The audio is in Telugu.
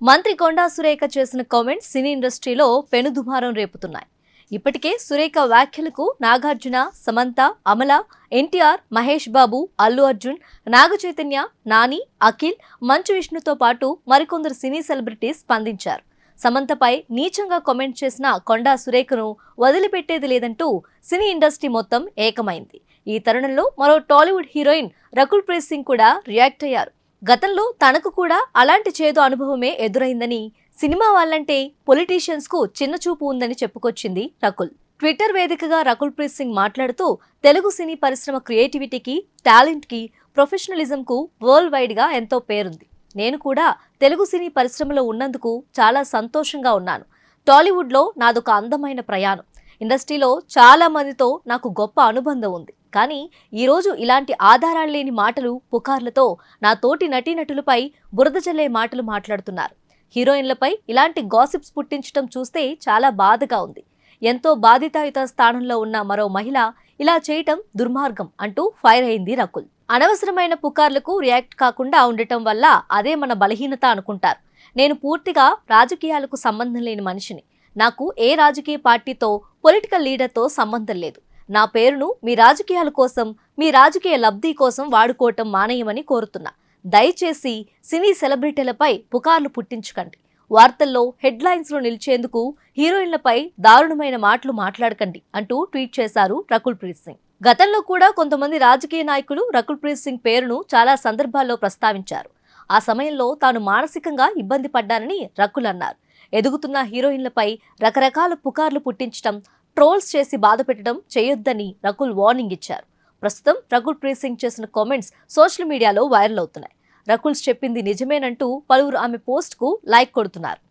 మంత్రి కొండా సురేఖ చేసిన కామెంట్స్ సినీ ఇండస్ట్రీలో పెనుదుమారం రేపుతున్నాయి. ఇప్పటికే సురేఖ వ్యాఖ్యలకు నాగార్జున, సమంత, అమల, ఎన్టీఆర్, మహేష్ బాబు, అల్లు అర్జున్, నాగ చైతన్య, నాని, అఖిల్, మంచు విష్ణుతో పాటు మరికొందరు సినీ సెలబ్రిటీస్ స్పందించారు. సమంతపై నీచంగా కామెంట్ చేసిన కొండా సురేఖను వదిలిపెట్టేది లేదంటూ సినీ ఇండస్ట్రీ మొత్తం ఏకమైంది. ఈ తరుణంలో మరో టాలీవుడ్ హీరోయిన్ రకుల్ ప్రీత్ సింగ్ కూడా రియాక్ట్ అయ్యారు. గతంలో తనకు కూడా అలాంటి చేదు అనుభవమే ఎదురైందని, సినిమా వాళ్ళంటే పొలిటీషియన్స్ కు చిన్న చూపు ఉందని చెప్పుకొచ్చింది రకుల్. ట్విట్టర్ వేదికగా రకుల్ ప్రీత్ సింగ్ మాట్లాడుతూ తెలుగు సినీ పరిశ్రమ క్రియేటివిటీకి, టాలెంట్ కి, ప్రొఫెషనలిజం కు వరల్డ్ వైడ్ గా ఎంతో పేరుంది. నేను కూడా తెలుగు సినీ పరిశ్రమలో ఉన్నందుకు చాలా సంతోషంగా ఉన్నాను. టాలీవుడ్ లో నాదొక అందమైన ప్రయాణం. ఇండస్ట్రీలో చాలా మందితో నాకు గొప్ప అనుబంధం ఉంది. కానీ ఈరోజు ఇలాంటి ఆధారాలు లేని మాటలు, పుకార్లతో నా తోటి నటీనటులపై బురద జల్లే మాటలు మాట్లాడుతున్నారు. హీరోయిన్లపై ఇలాంటి గాసిప్స్ పుట్టించడం చూస్తే చాలా బాధగా ఉంది. ఎంతో బాధితాయుత స్థానంలో ఉన్న మరో మహిళ ఇలా చేయటం దుర్మార్గం అంటూ ఫైర్ అయింది రకుల్. అనవసరమైన పుకార్లకు రియాక్ట్ కాకుండా ఉండటం వల్ల అదే మన బలహీనత అనుకుంటారు. నేను పూర్తిగా రాజకీయాలకు సంబంధం లేని మనిషిని. నాకు ఏ రాజకీయ పార్టీతో, పొలిటికల్ లీడర్తో సంబంధం లేదు. నా పేరును మీ రాజకీయాల కోసం, మీ రాజకీయ లబ్ధి కోసం వాడుకోవటం మానేయమని కోరుతున్నా. దయచేసి సినీ సెలబ్రిటీలపై పుకార్లు పుట్టించకండి. వార్తల్లో హెడ్లైన్స్ లో నిలిచేందుకు హీరోయిన్లపై దారుణమైన మాటలు మాట్లాడకండి అంటూ ట్వీట్ చేశారు రకుల్ ప్రీత్ సింగ్. గతంలో కూడా కొంతమంది రాజకీయ నాయకులు రకుల్ ప్రీత్ సింగ్ పేరును చాలా సందర్భాల్లో ప్రస్తావించారు. ఆ సమయంలో తాను మానసికంగా ఇబ్బంది పడ్డానని రకుల్ అన్నారు. ఎదుగుతున్న హీరోయిన్లపై రకరకాల పుకార్లు పుట్టించడం, ట్రోల్స్ చేసి బాధ పెట్టడం చేయొద్దని రకుల్ వార్నింగ్ ఇచ్చారు. ప్రస్తుతం రకుల్ ప్రీత్ సింగ్ చేసిన కామెంట్స్ సోషల్ మీడియాలో వైరల్ అవుతున్నాయి. రకుల్స్ చెప్పింది నిజమేనంటూ పలువురు ఆమె పోస్ట్ కు లైక్ కొడుతున్నారు.